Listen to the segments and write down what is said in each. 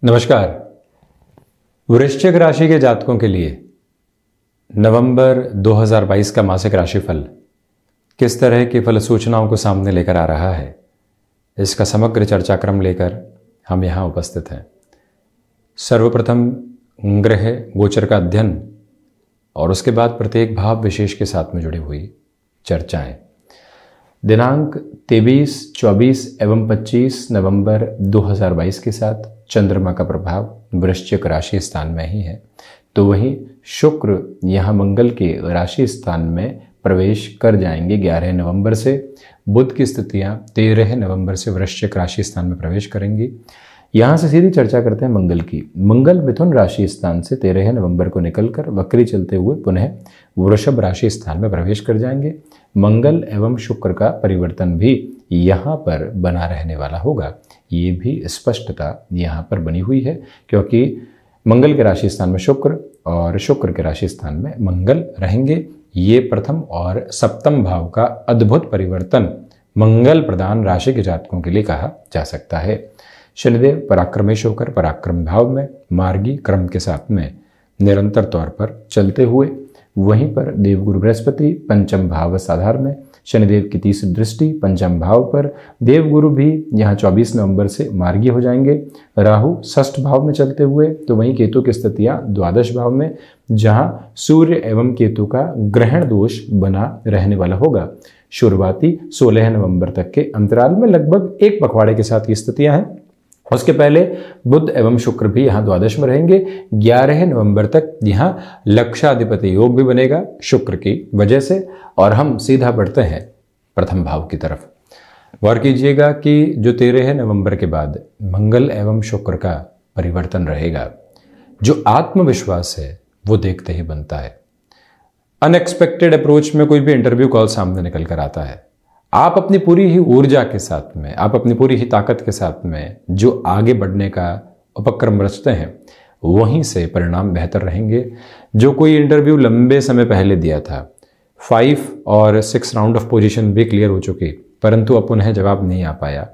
नमस्कार। वृश्चिक राशि के जातकों के लिए नवंबर 2022 का मासिक राशिफल किस तरह की फल सूचनाओं को सामने लेकर आ रहा है, इसका समग्र चर्चाक्रम लेकर हम यहाँ उपस्थित हैं। सर्वप्रथम ग्रह गोचर का अध्ययन और उसके बाद प्रत्येक भाव विशेष के साथ में जुड़ी हुई चर्चाएं। दिनांक 23, 24 एवं 25 नवंबर 2022 के साथ चंद्रमा का प्रभाव वृश्चिक राशि स्थान में ही है, तो वहीं शुक्र यहाँ मंगल के राशि स्थान में प्रवेश कर जाएंगे 11 नवंबर से। बुध की स्थितियाँ 13 नवंबर से वृश्चिक राशि स्थान में प्रवेश करेंगी। यहाँ से सीधी चर्चा करते हैं मंगल की। मंगल मिथुन राशि स्थान से 13 नवंबर को निकलकर वक्री चलते हुए पुनः वृषभ राशि स्थान में प्रवेश कर जाएंगे। मंगल एवं शुक्र का परिवर्तन भी यहाँ पर बना रहने वाला होगा। ये भी स्पष्टता यहाँ पर बनी हुई है, क्योंकि मंगल के राशि स्थान में शुक्र और शुक्र के राशि स्थान में मंगल रहेंगे। ये प्रथम और सप्तम भाव का अद्भुत परिवर्तन मंगल प्रधान राशि के जातकों के लिए कहा जा सकता है। शनिदेव पराक्रमेश होकर पराक्रम भाव में मार्गी क्रम के साथ में निरंतर तौर पर चलते हुए, वहीं पर देवगुरु बृहस्पति पंचम भाव साधार में, शनिदेव की तीसरी दृष्टि पंचम भाव पर, देवगुरु भी यहाँ 24 नवंबर से मार्गी हो जाएंगे। राहु षष्ठ भाव में चलते हुए, तो वहीं केतु की स्थितियाँ द्वादश भाव में, जहाँ सूर्य एवं केतु का ग्रहण दोष बना रहने वाला होगा। शुरुआती 16 नवंबर तक के अंतराल में लगभग एक पखवाड़े के साथ ये स्थितियाँ हैं। उसके पहले बुध एवं शुक्र भी यहाँ द्वादश में रहेंगे। 11 नवंबर तक यहाँ लक्षाधिपति योग भी बनेगा शुक्र की वजह से। और हम सीधा बढ़ते हैं प्रथम भाव की तरफ। गौर कीजिएगा कि जो 13 नवंबर के बाद मंगल एवं शुक्र का परिवर्तन रहेगा, जो आत्मविश्वास है वो देखते ही बनता है। अनएक्सपेक्टेड अप्रोच में कोई भी इंटरव्यू कॉल सामने निकल कर आता है, आप अपनी पूरी ही ऊर्जा के साथ में, आप अपनी पूरी ही ताकत के साथ में जो आगे बढ़ने का उपक्रम रचते हैं, वहीं से परिणाम बेहतर रहेंगे। जो कोई इंटरव्यू लंबे समय पहले दिया था, 5 और 6 राउंड ऑफ पोजीशन भी क्लियर हो चुकी, परंतु अब उन्हें जवाब नहीं आ पाया।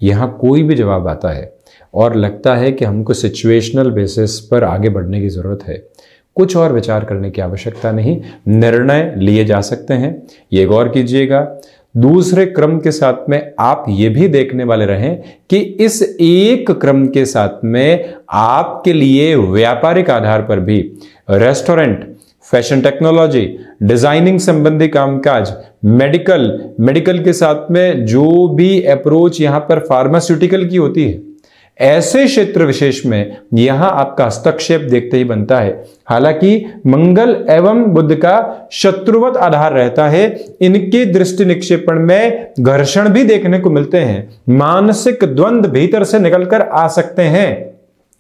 यहाँ कोई भी जवाब आता है और लगता है कि हमको सिचुएशनल बेसिस पर आगे बढ़ने की ज़रूरत है, कुछ और विचार करने की आवश्यकता नहीं, निर्णय लिए जा सकते हैं। ये गौर कीजिएगा। दूसरे क्रम के साथ में आप ये भी देखने वाले रहें कि इस एक क्रम के साथ में आपके लिए व्यापारिक आधार पर भी रेस्टोरेंट, फैशन टेक्नोलॉजी, डिजाइनिंग संबंधी कामकाज, मेडिकल के साथ में जो भी अप्रोच यहां पर फार्मास्यूटिकल की होती है, ऐसे क्षेत्र विशेष में यहां आपका हस्तक्षेप देखते ही बनता है। हालांकि मंगल एवं बुध का शत्रुवत आधार रहता है, इनके दृष्टि निक्षेपण में घर्षण भी देखने को मिलते हैं, मानसिक द्वंद्व भीतर से निकलकर आ सकते हैं,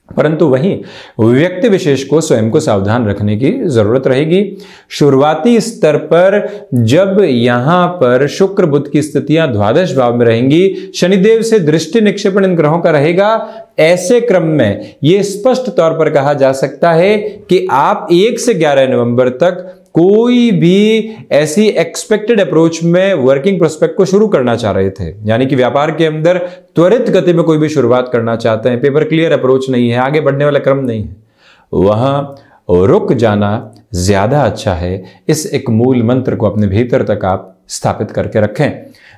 परंतु वहीं व्यक्ति विशेष को स्वयं को सावधान रखने की जरूरत रहेगी। शुरुआती स्तर पर जब यहां पर शुक्र बुध की स्थितियां द्वादश भाव में रहेंगी, शनिदेव से दृष्टि निक्षेपण इन ग्रहों का रहेगा, ऐसे क्रम में यह स्पष्ट तौर पर कहा जा सकता है कि आप 1 से 11 नवंबर तक कोई भी ऐसी एक्सपेक्टेड अप्रोच में वर्किंग प्रोस्पेक्ट को शुरू करना चाह रहे थे, यानी कि व्यापार के अंदर त्वरित गति में कोई भी शुरुआत करना चाहते हैं, पेपर क्लियर अप्रोच नहीं है, आगे बढ़ने वाला क्रम नहीं है, वहां रुक जाना ज्यादा अच्छा है। इस एक मूल मंत्र को अपने भीतर तक आप स्थापित करके रखें।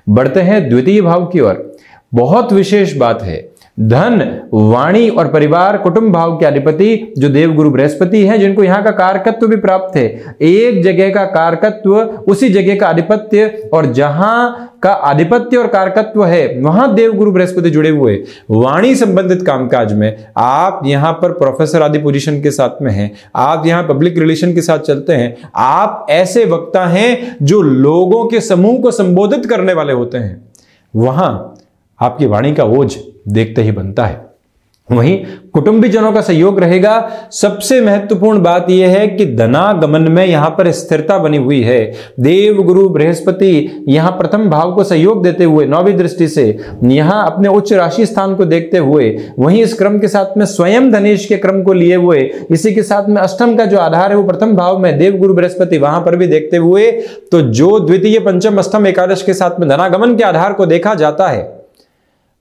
बढ़ते हैं द्वितीय भाव की ओर। बहुत विशेष बात है, धन, वाणी और परिवार कुटुंब भाव के अधिपति जो देवगुरु बृहस्पति हैं, जिनको यहाँ का कारकत्व भी प्राप्त है। एक जगह का कारकत्व उसी जगह का आधिपत्य, और जहां का आधिपत्य और कारकत्व है वहां देवगुरु बृहस्पति जुड़े हुए। वाणी संबंधित कामकाज में आप यहां पर प्रोफेसर आदि पोजीशन के साथ में हैं, आप यहां पब्लिक रिलेशन के साथ चलते हैं, आप ऐसे वक्ता हैं जो लोगों के समूह को संबोधित करने वाले होते हैं, वहां आपकी वाणी का ओज देखते ही बनता है। वहीं कुटुंबीजनों का सहयोग रहेगा। सबसे महत्वपूर्ण बात यह है कि धनागमन में यहां पर स्थिरता बनी हुई है। देवगुरु बृहस्पति यहां प्रथम भाव को सहयोग देते हुए 9वीं दृष्टि से यहां अपने उच्च राशि स्थान को देखते हुए, वहीं इस क्रम के साथ में स्वयं धनेश के क्रम को लिए हुए, इसी के साथ में अष्टम का जो आधार है वो प्रथम भाव में देवगुरु बृहस्पति वहां पर भी देखते हुए, तो जो द्वितीय पंचम अष्टम एकादश के साथ में धनागमन के आधार को देखा जाता है,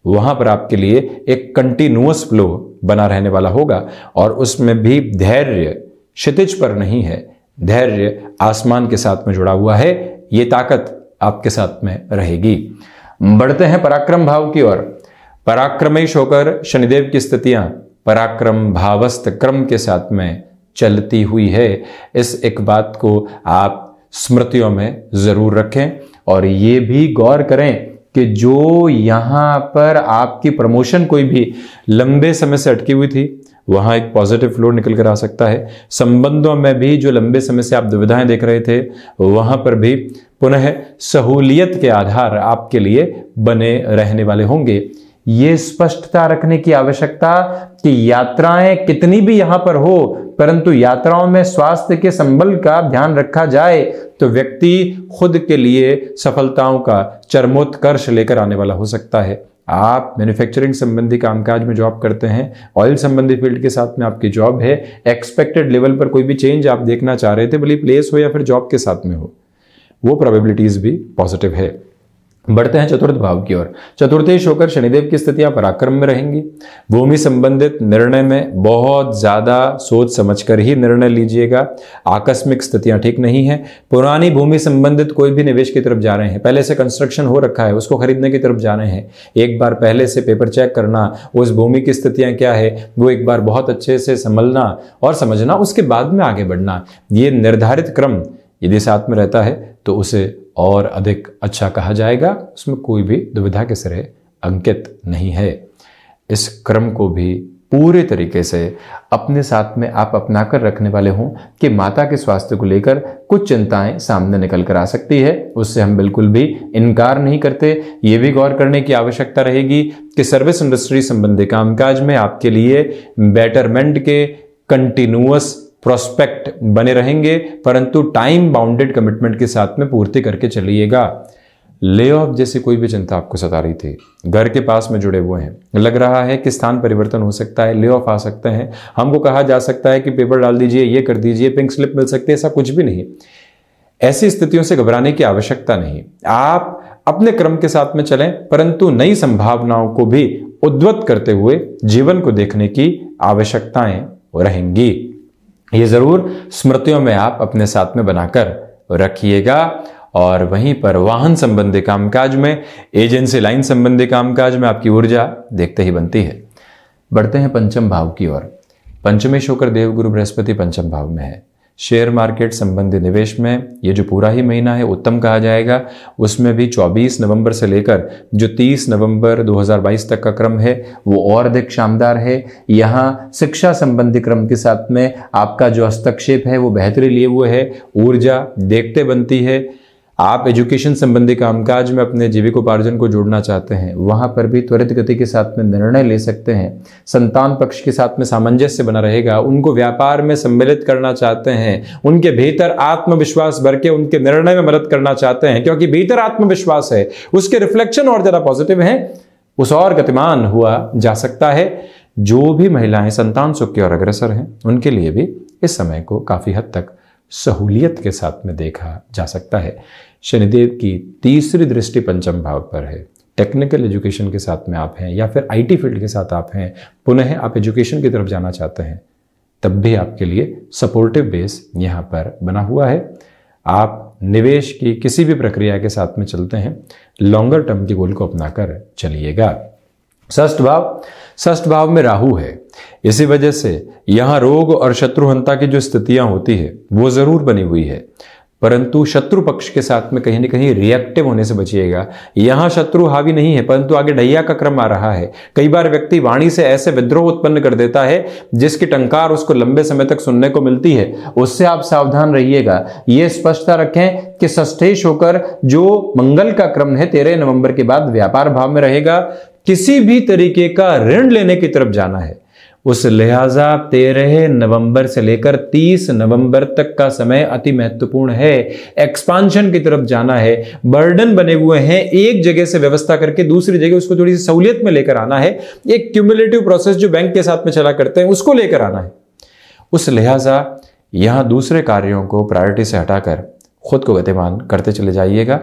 वहां पर आपके लिए एक कंटिन्यूअस फ्लो बना रहने वाला होगा और उसमें भी धैर्य क्षितिज पर नहीं है, धैर्य आसमान के साथ में जुड़ा हुआ है। ये ताकत आपके साथ में रहेगी। बढ़ते हैं पराक्रम भाव की ओर। पराक्रमेश होकर शनिदेव की स्थितियां पराक्रम भावस्थ क्रम के साथ में चलती हुई है। इस एक बात को आप स्मृतियों में जरूर रखें और ये भी गौर करें कि जो यहां पर आपकी प्रमोशन कोई भी लंबे समय से अटकी हुई थी, वहां एक पॉजिटिव फ्लो निकल कर आ सकता है। संबंधों में भी जो लंबे समय से आप दुविधाएं देख रहे थे, वहां पर भी पुनः सहूलियत के आधार आपके लिए बने रहने वाले होंगे। ये स्पष्टता रखने की आवश्यकता कि यात्राएं कितनी भी यहां पर हो, परंतु यात्राओं में स्वास्थ्य के संबल का ध्यान रखा जाए तो व्यक्ति खुद के लिए सफलताओं का चरमोत्कर्ष लेकर आने वाला हो सकता है। आप मैन्युफैक्चरिंग संबंधी कामकाज में जॉब करते हैं, ऑयल संबंधी फील्ड के साथ में आपकी जॉब है, एक्सपेक्टेड लेवल पर कोई भी चेंज आप देखना चाह रहे थे, भले प्लेस हो या फिर जॉब के साथ में हो, वो प्रोबेबिलिटीज भी पॉजिटिव है। बढ़ते हैं चतुर्थ भाव की ओर। चतुर्थेश होकर शनिदेव की स्थितियां पराक्रम में रहेंगी। भूमि संबंधित निर्णय में बहुत ज्यादा सोच समझकर ही निर्णय लीजिएगा। आकस्मिक स्थितियां ठीक नहीं है। पुरानी भूमि संबंधित कोई भी निवेश की तरफ जा रहे हैं, पहले से कंस्ट्रक्शन हो रखा है, उसको खरीदने की तरफ जा रहे हैं, एक बार पहले से पेपर चेक करना, उस भूमि की स्थितियां क्या है वो एक बार बहुत अच्छे से संभलना और समझना, उसके बाद में आगे बढ़ना, ये निर्धारित क्रम यदि साथ में रहता है तो उसे और अधिक अच्छा कहा जाएगा। उसमें कोई भी दुविधा के सिरे अंकित नहीं है। इस क्रम को भी पूरे तरीके से अपने साथ में आप अपनाकर रखने वाले हों कि माता के स्वास्थ्य को लेकर कुछ चिंताएं सामने निकल कर आ सकती है, उससे हम बिल्कुल भी इनकार नहीं करते। ये भी गौर करने की आवश्यकता रहेगी कि सर्विस इंडस्ट्री संबंधी कामकाज में आपके लिए बेटरमेंट के कंटिन्यूअस प्रोस्पेक्ट बने रहेंगे, परंतु टाइम बाउंडेड कमिटमेंट के साथ में पूर्ति करके चलिएगा। ले ऑफ जैसी कोई भी चिंता आपको सता रही थी, घर के पास में जुड़े हुए हैं, लग रहा है कि स्थान परिवर्तन हो सकता है, ले ऑफ आ सकते हैं, हमको कहा जा सकता है कि पेपर डाल दीजिए, ये कर दीजिए, पिंक स्लिप मिल सकती है, ऐसा कुछ भी नहीं। ऐसी स्थितियों से घबराने की आवश्यकता नहीं। आप अपने क्रम के साथ में चलें, परंतु नई संभावनाओं को भी उद्वत करते हुए जीवन को देखने की आवश्यकताएं रहेंगी। ये जरूर स्मृतियों में आप अपने साथ में बनाकर रखिएगा। और वहीं पर वाहन संबंधी कामकाज में, एजेंसी लाइन संबंधी कामकाज में आपकी ऊर्जा देखते ही बनती है। बढ़ते हैं पंचम भाव की ओर। पंचमेश होकर देवगुरु बृहस्पति पंचम भाव में है। शेयर मार्केट संबंधी निवेश में ये जो पूरा ही महीना है उत्तम कहा जाएगा। उसमें भी 24 नवंबर से लेकर जो 30 नवंबर 2022 तक का क्रम है वो और अधिक शानदार है। यहाँ शिक्षा संबंधी क्रम के साथ में आपका जो हस्तक्षेप है वो बेहतरी लिए हुए है, ऊर्जा देखते बनती है। आप एजुकेशन संबंधी कामकाज में अपने जीविकोपार्जन को जोड़ना चाहते हैं, वहां पर भी त्वरित गति के साथ में निर्णय ले सकते हैं। संतान पक्ष के साथ में सामंजस्य बना रहेगा, उनको व्यापार में सम्मिलित करना चाहते हैं, उनके भीतर आत्मविश्वास भर के उनके निर्णय में मदद करना चाहते हैं, क्योंकि भीतर आत्मविश्वास है, उसके रिफ्लेक्शन और ज्यादा पॉजिटिव हैं, उस और गतिमान हुआ जा सकता है। जो भी महिलाएं संतान सुख की ओर अग्रसर हैं उनके लिए भी इस समय को काफी हद तक सहूलियत के साथ में देखा जा सकता है। शनिदेव की तीसरी दृष्टि पंचम भाव पर है। टेक्निकल एजुकेशन के साथ में आप हैं या फिर आईटी फील्ड के साथ आप हैं, पुनः आप एजुकेशन की तरफ जाना चाहते हैं, तब भी आपके लिए सपोर्टिव बेस यहाँ पर बना हुआ है। आप निवेश की किसी भी प्रक्रिया के साथ में चलते हैं, लॉन्गर टर्म की गोल को अपनाकर चलिएगा। षष्ठ भाव में राहु है, इसी वजह से यहां रोग और शत्रुहंता की जो स्थितियां होती है वो जरूर बनी हुई है, परंतु शत्रु पक्ष के साथ में कहीं ना कहीं रिएक्टिव होने से बचिएगा। यहां शत्रु हावी नहीं है, परंतु आगे ढैया का क्रम आ रहा है। कई बार व्यक्ति वाणी से ऐसे विद्रोह उत्पन्न कर देता है जिसकी टंकार उसको लंबे समय तक सुनने को मिलती है, उससे आप सावधान रहिएगा। यह स्पष्टता रखें कि षष्ठेश होकर जो मंगल का क्रम है 13 नवंबर के बाद व्यापार भाव में रहेगा। किसी भी तरीके का ऋण लेने की तरफ जाना है, उस लिहाजा 13 नवंबर से लेकर 30 नवंबर तक का समय अति महत्वपूर्ण है। एक्सपांशन की तरफ जाना है, बर्डन बने हुए हैं, एक जगह से व्यवस्था करके दूसरी जगह उसको थोड़ी सी सहूलियत में लेकर आना है। एक क्यूमुलेटिव प्रोसेस जो बैंक के साथ में चला करते हैं उसको लेकर आना है। उस लिहाजा यहां दूसरे कार्यों को प्रायोरिटी से हटाकर खुद को गतिमान करते चले जाइएगा।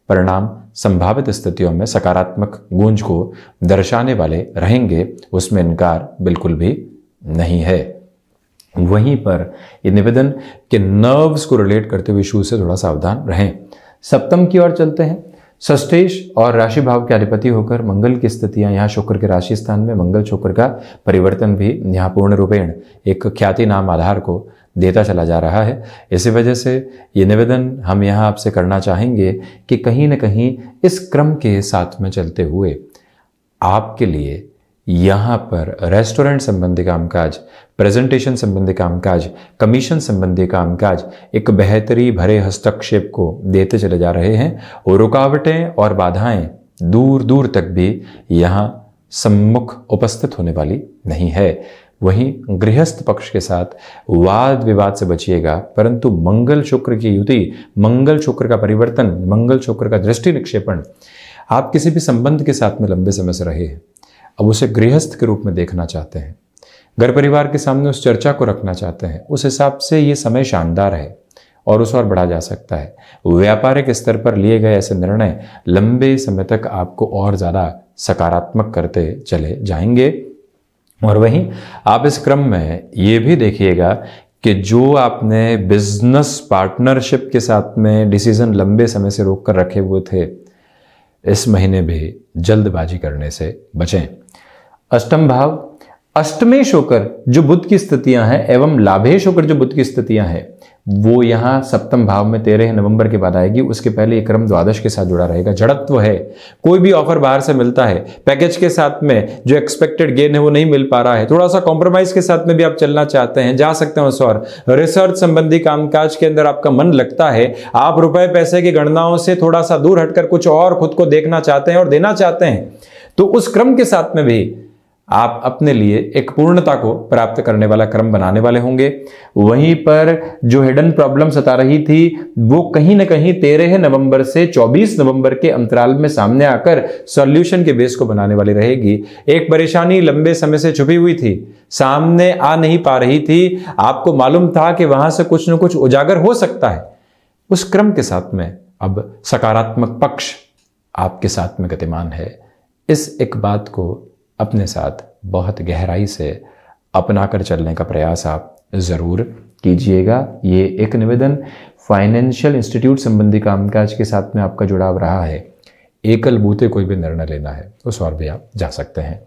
परिणाम संभावित स्थितियों में सकारात्मक गूंज को दर्शाने वाले रहेंगे, उसमें इनकार बिल्कुल भी नहीं है। वहीं पर ये निवेदन के नर्व्स को रिलेट करते हुए इशू से थोड़ा सावधान रहें। सप्तम की ओर चलते हैं। षष्ठेश और राशि भाव के अधिपति होकर मंगल की स्थितियां यहाँ शुक्र के राशि स्थान में, मंगल शुक्र का परिवर्तन भी यहाँ पूर्ण रूपेण एक ख्याति नाम आधार को देता चला जा रहा है। इसी वजह से ये निवेदन हम यहाँ आपसे करना चाहेंगे कि कहीं न कहीं इस क्रम के साथ में चलते हुए आपके लिए यहाँ पर रेस्टोरेंट संबंधी कामकाज, प्रेजेंटेशन संबंधी कामकाज, कमीशन संबंधी कामकाज एक बेहतरी भरे हस्तक्षेप को देते चले जा रहे हैं और रुकावटें और बाधाएं दूर दूर तक भी यहाँ सम्मुख उपस्थित होने वाली नहीं है। वहीं गृहस्थ पक्ष के साथ वाद विवाद से बचिएगा, परंतु मंगल शुक्र की युति, मंगल शुक्र का परिवर्तन, मंगल शुक्र का दृष्टि निक्षेपण, आप किसी भी संबंध के साथ में लंबे समय से रहे हैं, अब उसे गृहस्थ के रूप में देखना चाहते हैं, घर परिवार के सामने उस चर्चा को रखना चाहते हैं, उस हिसाब से ये समय शानदार है और उस और बढ़ा जा सकता है। व्यापारिक स्तर पर लिए गए ऐसे निर्णय लंबे समय तक आपको और ज़्यादा सकारात्मक करते चले जाएंगे। और वहीं आप इस क्रम में ये भी देखिएगा कि जो आपने बिजनेस पार्टनरशिप के साथ में डिसीजन लंबे समय से रोक कर रखे हुए थे, इस महीने भी जल्दबाजी करने से बचें। अष्टम भाव, अष्टमेश होकर जो बुध की स्थितियां हैं एवं लाभेश होकर जो बुध की स्थितियां हैं वो यहां सप्तम भाव में 13 नवंबर के बाद आएगी। उसके पहले ये क्रम द्वादश के साथ जुड़ा रहेगा। जड़त्व है, कोई भी ऑफर बाहर से मिलता है, पैकेज के साथ में जो एक्सपेक्टेड गेन है वो नहीं मिल पा रहा है, थोड़ा सा कॉम्प्रोमाइज के साथ में भी आप चलना चाहते हैं, जा सकते हैं उस और रिसर्च संबंधी कामकाज के अंदर आपका मन लगता है, आप रुपए पैसे की गणनाओं से थोड़ा सा दूर हटकर कुछ और खुद को देखना चाहते हैं और देना चाहते हैं, तो उस क्रम के साथ में भी आप अपने लिए एक पूर्णता को प्राप्त करने वाला क्रम बनाने वाले होंगे। वहीं पर जो हिडन प्रॉब्लम सता रही थी वो कहीं ना कहीं 13 नवंबर से 24 नवंबर के अंतराल में सामने आकर सॉल्यूशन के बेस को बनाने वाली रहेगी। एक परेशानी लंबे समय से छुपी हुई थी, सामने आ नहीं पा रही थी, आपको मालूम था कि वहां से कुछ न कुछ उजागर हो सकता है, उस क्रम के साथ में अब सकारात्मक पक्ष आपके साथ में गतिमान है। इस एक बात को अपने साथ बहुत गहराई से अपनाकर चलने का प्रयास आप जरूर कीजिएगा। ये एक निवेदन फाइनेंशियल इंस्टीट्यूट संबंधी कामकाज के साथ में आपका जुड़ाव रहा है। एकल बूते कोई भी निर्णय लेना है उस और भी आप जा सकते हैं।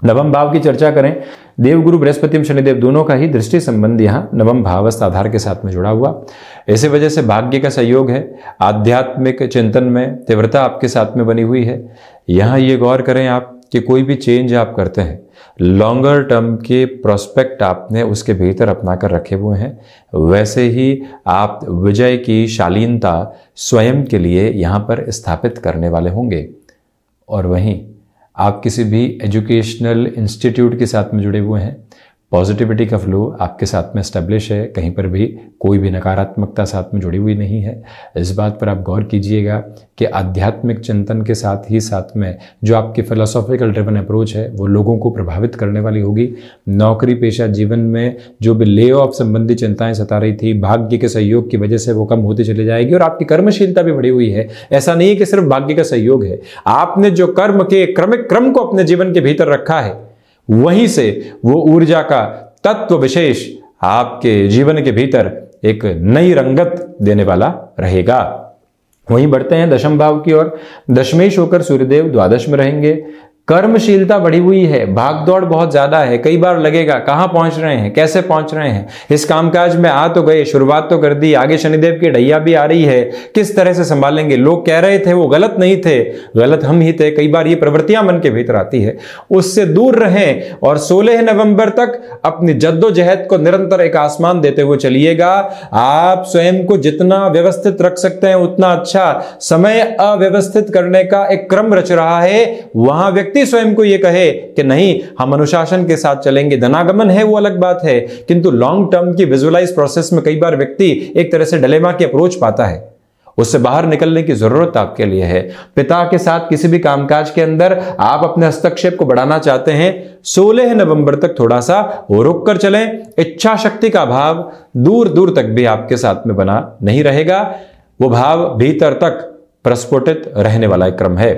नवम भाव की चर्चा करें। देवगुरु बृहस्पति शनिदेव दोनों का ही दृष्टि संबंध यहाँ नवम भावस्थ आधार के साथ में जुड़ा हुआ, इसी वजह से भाग्य का सहयोग है। आध्यात्मिक चिंतन में तीव्रता आपके साथ में बनी हुई है। यहाँ ये गौर करें आप कि कोई भी चेंज आप करते हैं, लॉन्गर टर्म के प्रोस्पेक्ट आपने उसके भीतर अपना कर रखे हुए हैं, वैसे ही आप विजय की शालीनता स्वयं के लिए यहाँ पर स्थापित करने वाले होंगे। और वहीं आप किसी भी एजुकेशनल इंस्टीट्यूट के साथ में जुड़े हुए हैं, पॉजिटिविटी का फ्लो आपके साथ में एस्टेब्लिश है, कहीं पर भी कोई भी नकारात्मकता साथ में जुड़ी हुई नहीं है। इस बात पर आप गौर कीजिएगा कि आध्यात्मिक चिंतन के साथ ही साथ में जो आपकी फिलोसॉफिकल ड्रिवन अप्रोच है वो लोगों को प्रभावित करने वाली होगी। नौकरी पेशा जीवन में जो भी ले ऑफ संबंधी चिंताएं सता रही थी, भाग्य के सहयोग की वजह से वो कम होती चली जाएगी और आपकी कर्मशीलता भी बढ़ी हुई है। ऐसा नहीं है कि सिर्फ भाग्य का सहयोग है, आपने जो कर्म के क्रमिक क्रम को अपने जीवन के भीतर रखा है वहीं से वो ऊर्जा का तत्व विशेष आपके जीवन के भीतर एक नई रंगत देने वाला रहेगा। वहीं बढ़ते हैं दशम भाव की ओर। दशमेश होकर सूर्यदेव द्वादश में रहेंगे। कर्मशीलता बढ़ी हुई है, भागदौड़ बहुत ज्यादा है। कई बार लगेगा कहां पहुंच रहे हैं, कैसे पहुंच रहे हैं, इस कामकाज में आ तो गए, शुरुआत तो कर दी, आगे शनिदेव की ढैया भी आ रही है, किस तरह से संभालेंगे। लोग कह रहे थे वो गलत नहीं थे, गलत हम ही थे। कई बार ये प्रवृत्तियां मन के भीतर आती है, उससे दूर रहें और 16 नवंबर तक अपनी जद्दोजहद को निरंतर एक आसमान देते हुए चलिएगा। आप स्वयं को जितना व्यवस्थित रख सकते हैं उतना अच्छा। समय अव्यवस्थित करने का एक क्रम रच रहा है, वहां व्यक्ति स्वयं को यह कहे कि नहीं हम अनुशासन के साथ चलेंगे, धनागमन है वो अलग बात है, किंतु लॉन्ग टर्म की विजुअलाइज प्रोसेस में कई बार व्यक्ति एक तरह से डिलेमा की अप्रोच पाता है, उससे बाहर निकलने की जरूरत आपके लिए है। पिता के साथ किसी भी कामकाज के अंदर आप अपने हस्तक्षेप को बढ़ाना चाहते हैं, 16 नवंबर तक थोड़ा सा रुक कर चलें। इच्छा शक्ति का भाव दूर दूर तक भी आपके साथ में बना नहीं रहेगा, वो भाव भीतर तक प्रस्फुटित रहने वाला एक क्रम है।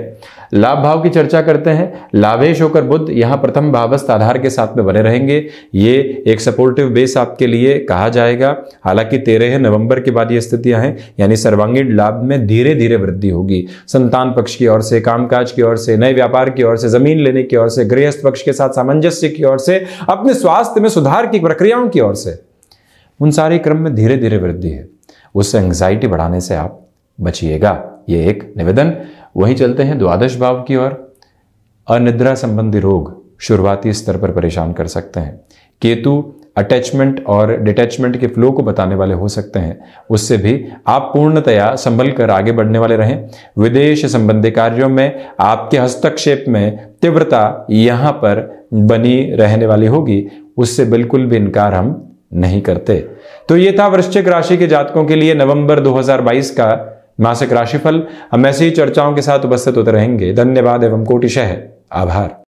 लाभ भाव की चर्चा करते हैं। लाभेश होकर बुध यहां प्रथम भावस्थ आधार के साथ में बने रहेंगे। ये एक सपोर्टिव बेस आपके लिए कहा जाएगा। हालांकि 13 नवंबर के बाद ये स्थितियां हैं, यानी सर्वांगीण लाभ में धीरे धीरे वृद्धि होगी। संतान पक्ष की ओर से, कामकाज की ओर से, नए व्यापार की ओर से, जमीन लेने की ओर से, गृहस्थ पक्ष के साथ सामंजस्य की ओर से, अपने स्वास्थ्य में सुधार की प्रक्रियाओं की ओर से, उन सारे क्रम में धीरे धीरे वृद्धि है। उससे एंग्जाइटी बढ़ाने से आप बचिएगा, ये एक निवेदन। वहीं चलते हैं द्वादश भाव की ओर। अनिद्रा संबंधी रोग शुरुआती स्तर पर परेशान कर सकते हैं। केतु अटैचमेंट और डिटैचमेंट के फ्लो को बताने वाले हो सकते हैं, उससे भी आप पूर्णतया संभल कर आगे बढ़ने वाले रहें। विदेश संबंधी कार्यों में आपके हस्तक्षेप में तीव्रता यहां पर बनी रहने वाली होगी, उससे बिल्कुल भी इनकार हम नहीं करते। तो ये था वृश्चिक राशि के जातकों के लिए नवंबर 2022 का मासिक राशिफल। हम ऐसी ही चर्चाओं के साथ उपस्थित होते रहेंगे। धन्यवाद एवं कोटिशः आभार।